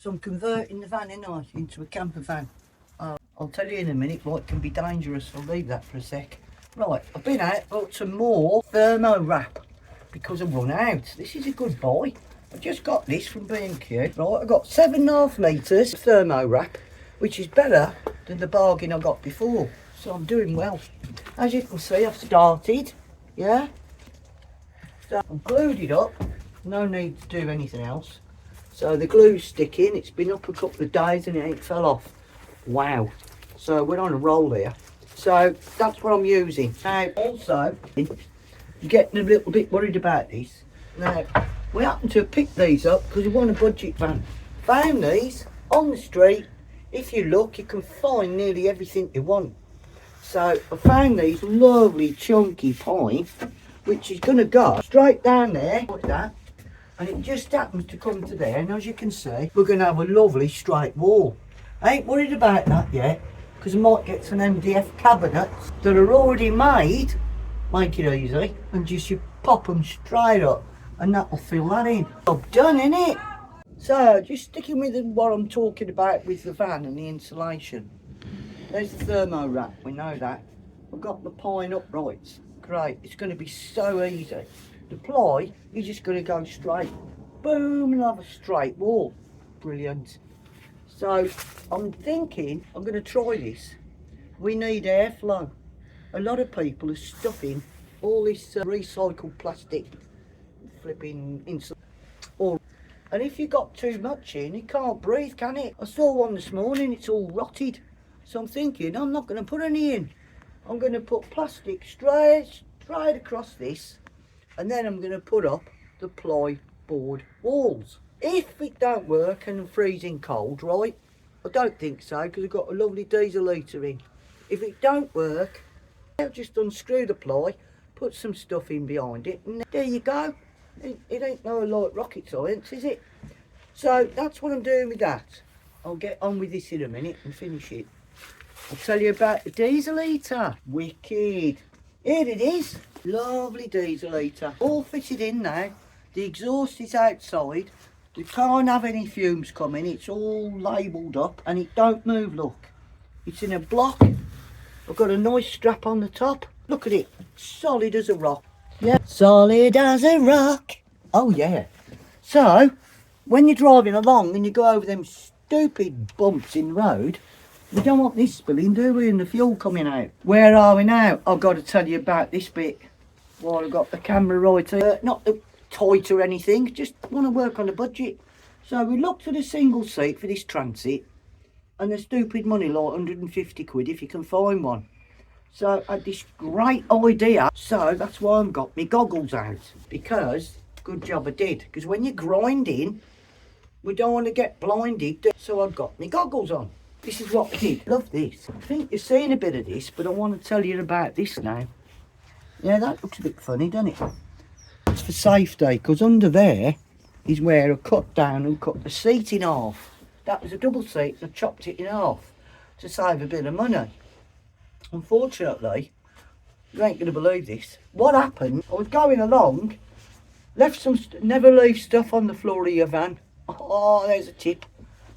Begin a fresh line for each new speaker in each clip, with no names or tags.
So I'm converting the van into a camper van. I'll tell you in a minute why it can be dangerous. I'll leave that for a sec. Right, I've been out, bought some more ThermoWrap because I've run out. This is a good buy. I just got this from B&Q. Right, I got 7.5 litres of ThermoWrap, which is better than the bargain I got before. So I'm doing well. As you can see, I've started, yeah. So I'm glued it up. No need to do anything else. So the glue's sticking. It's been up a couple of days and it ain't fell off. Wow. So we're on a roll here. So that's what I'm using. Now also, I'm getting a little bit worried about this. Now, we happen to have picked these up because we want a budget van. Found these on the street. If you look, you can find nearly everything you want. So I found these lovely chunky pine, which is going to go straight down there like that. And it just happens to come to there, and as you can see, we're going to have a lovely straight wall. I ain't worried about that yet, because I might get some MDF cabinets that are already made. Make it easy, and just you pop them straight up, and that will fill that in. Job done, innit? So, just sticking with what I'm talking about with the van and the insulation. There's the ThermoWrap, we know that. I've got the pine uprights. Great, it's going to be so easy. The ply, you're just going to go straight, boom, and have a straight wall. Brilliant. So I'm thinking I'm going to try this. We need airflow. A lot of people are stuffing all this recycled plastic, flipping insulation. And if you got too much in, it can't breathe, can it? I saw one this morning, it's all rotted. So I'm thinking I'm not going to put any in. I'm going to put plastic straight across this. And then I'm going to put up the ply board walls. If it don't work and I'm freezing cold, right? I don't think so, because I've got a lovely diesel heater in. If it don't work, I'll just unscrew the ply, put some stuff in behind it, and there you go. It ain't no like rocket science, is it? So that's what I'm doing with that. I'll get on with this in a minute and finish it. I'll tell you about the diesel heater. Wicked. Here it is. Lovely diesel heater. All fitted in now. The exhaust is outside. You can't have any fumes coming. It's all labelled up and it don't move, look. It's in a block. I've got a nice strap on the top. Look at it. Solid as a rock. Yeah. Solid as a rock. Oh yeah. So, when you're driving along and you go over them stupid bumps in the road, we don't want this spilling, do we, and the fuel coming out. Where are we now? I've got to tell you about this bit while I've got the camera right here. Not tight or anything, just want to work on a budget. So we looked at a single seat for this transit, and the stupid money, like 150 quid if you can find one. So I had this great idea, so that's why I've got my goggles out, because good job I did, because when you're grinding, we don't want to get blinded, so I've got my goggles on. This is what I did. Love this. I think you've seen a bit of this, but I want to tell you about this now. Yeah, that looks a bit funny, doesn't it? It's for safety, because under there is where I cut down and cut the seat in half. That was a double seat, and I chopped it in half to save a bit of money. Unfortunately, you ain't going to believe this. What happened, I was going along, left some, never leave stuff on the floor of your van. Oh, there's a tip.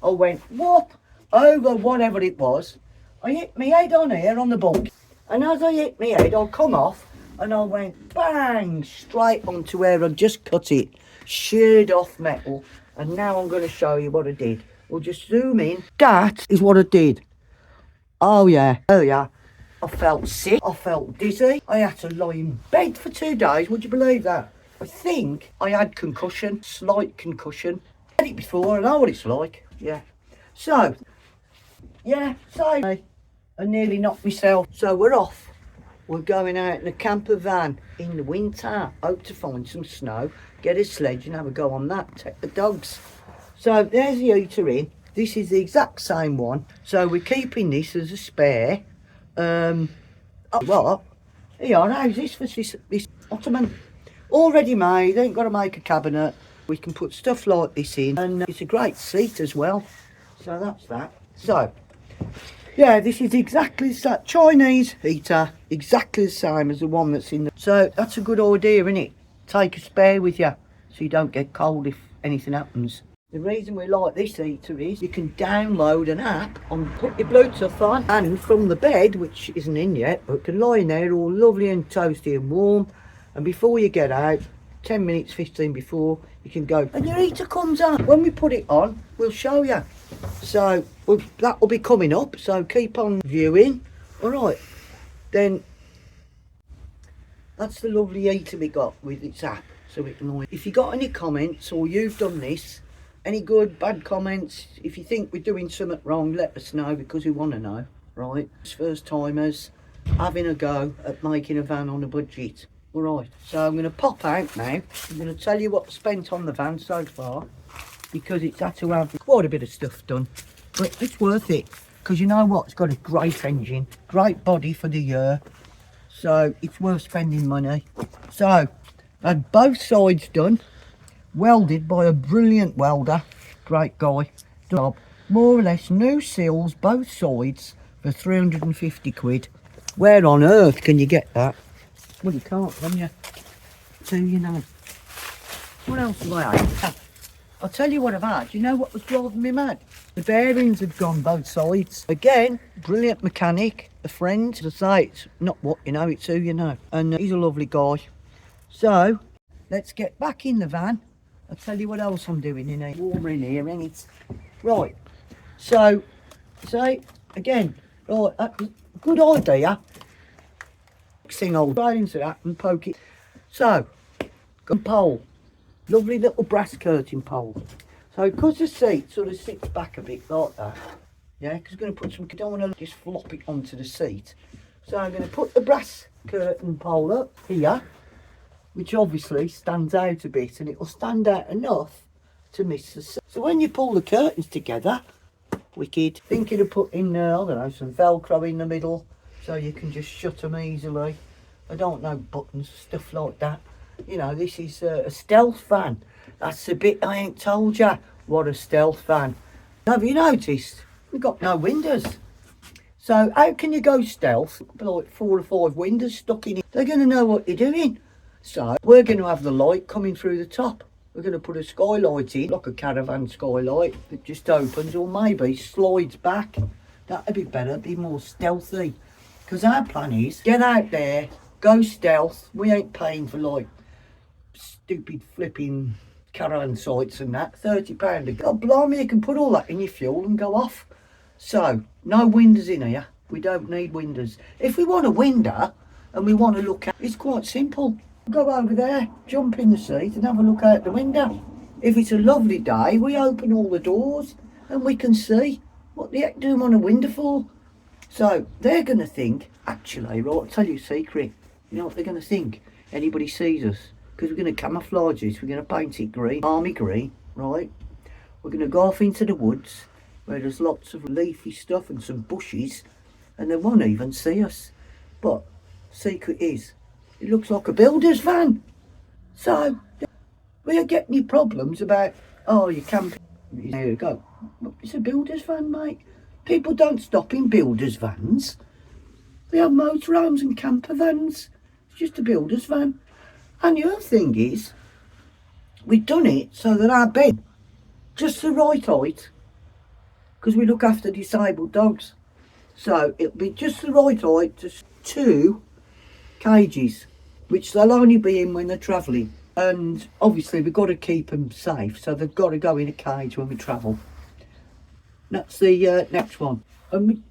I went, what? Over whatever it was, I hit my head on here on the bunk, and as I hit my head, I come off and I went bang straight onto where I just cut it, sheared off metal, and now I'm going to show you what I did. We'll just zoom in. That is what I did. Oh yeah, I felt sick, I felt dizzy, I had to lie in bed for 2 days. Would you believe that? I think I had concussion, slight concussion. I've had it before, I know what it's like. Yeah. So yeah, so I nearly knocked myself. So we're off. We're going out in a camper van in the winter. Hope to find some snow, get a sledge and have a go on that, take the dogs. So there's the heater in. This is the exact same one. So we're keeping this as a spare. What? Here, how's this for this ottoman? Already made, ain't got to make a cabinet. We can put stuff like this in, and it's a great seat as well. So that's that. So, yeah, this is exactly that Chinese heater, exactly the same as the one that's in the... So that's a good idea, isn't it? Take a spare with you so you don't get cold if anything happens. The reason we like this heater is you can download an app and put your Bluetooth on, and from the bed, which isn't in yet, but can lie in there all lovely and toasty and warm, and before you get out, 10 minutes, 15 before, you can go and your heater comes on. When we put it on, we'll show you. So that will be coming up, so keep on viewing. All right, then that's the lovely heater we got with its app. So it can, if you got any comments or you've done this, any good, bad comments, if you think we're doing something wrong, let us know, because we want to know, right? First timers having a go at making a van on a budget. All right, so I'm going to pop out now. I'm going to tell you what I spent on the van so far, because it's had to have quite a bit of stuff done, but it's worth it, because you know what, it's got a great engine, great body for the year, so it's worth spending money. So I had both sides done, welded by a brilliant welder, great guy. Job, more or less new seals both sides for 350 quid. Where on earth can you get that? Well, you can't, can you? So you know. What else have I had? I'll tell you what I've had. You know what was driving me mad? The bearings had gone both sides. Again, brilliant mechanic, a friend. As I say, it's not what you know, it's who you know. And he's a lovely guy. So let's get back in the van. I'll tell you what else I'm doing in here. Warmer in here, ain't it? Right. So, again, right, good idea. Thing I'll right into that and poke it. So, got a pole. Lovely little brass curtain pole. So, because the seat sort of sits back a bit like that, yeah, because I'm going to put some, I don't want to just flop it onto the seat. So, I'm going to put the brass curtain pole up here, which obviously stands out a bit, and it will stand out enough to miss the seat. So when you pull the curtains together, wicked. Thinking of putting, I don't know, some Velcro in the middle, so you can just shut them easily. I don't know, buttons, stuff like that. You know, this is a stealth van. That's the bit I ain't told you. What a stealth van. Have you noticed? We've got no windows. So how can you go stealth? Like 4 or 5 windows stuck in it. They're going to know what you're doing. So we're going to have the light coming through the top. We're going to put a skylight in, like a caravan skylight that just opens or maybe slides back. That'd be better, be more stealthy. Because our plan is, get out there, go stealth. We ain't paying for like stupid flipping caravan sites and that. £30 a go. Blimey, you can put all that in your fuel and go off. So, no windows in here. We don't need windows. If we want a window and we want to look at, it's quite simple. Go over there, jump in the seat and have a look out the window. If it's a lovely day, we open all the doors and we can see. What the heck do we want a window for? So they're going to think, actually, right, I'll tell you a secret. You know what they're going to think? Anybody sees us, because we're going to camouflage this, we're going to paint it green, army green, right? We're going to go off into the woods where there's lots of leafy stuff and some bushes, and they won't even see us. But secret is, it looks like a builder's van. So, we're getting your problems about, oh, you camping. There you go. It's a builder's van, mate. People don't stop in builder's vans. They have motorhomes and camper vans. It's just a builder's van. And the other thing is, we've done it so that our bed, just the right height, because we look after disabled dogs. So, it'll be just the right height, just 2 cages, which they'll only be in when they're travelling. And obviously we've got to keep them safe, so they've got to go in a cage when we travel. That's the next one. And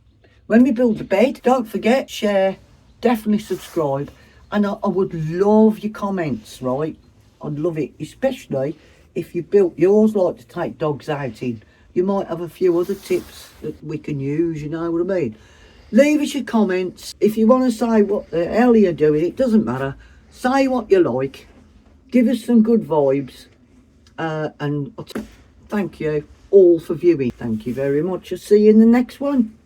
when we build the bed, don't forget, share, definitely subscribe, and I would love your comments, right? I'd love it, especially if you built yours like to take dogs out in. You might have a few other tips that we can use, you know what I mean? Leave us your comments. If you want to say what the hell you're doing, it doesn't matter. Say what you like. Give us some good vibes. And thank you all for viewing. Thank you very much. I'll see you in the next one.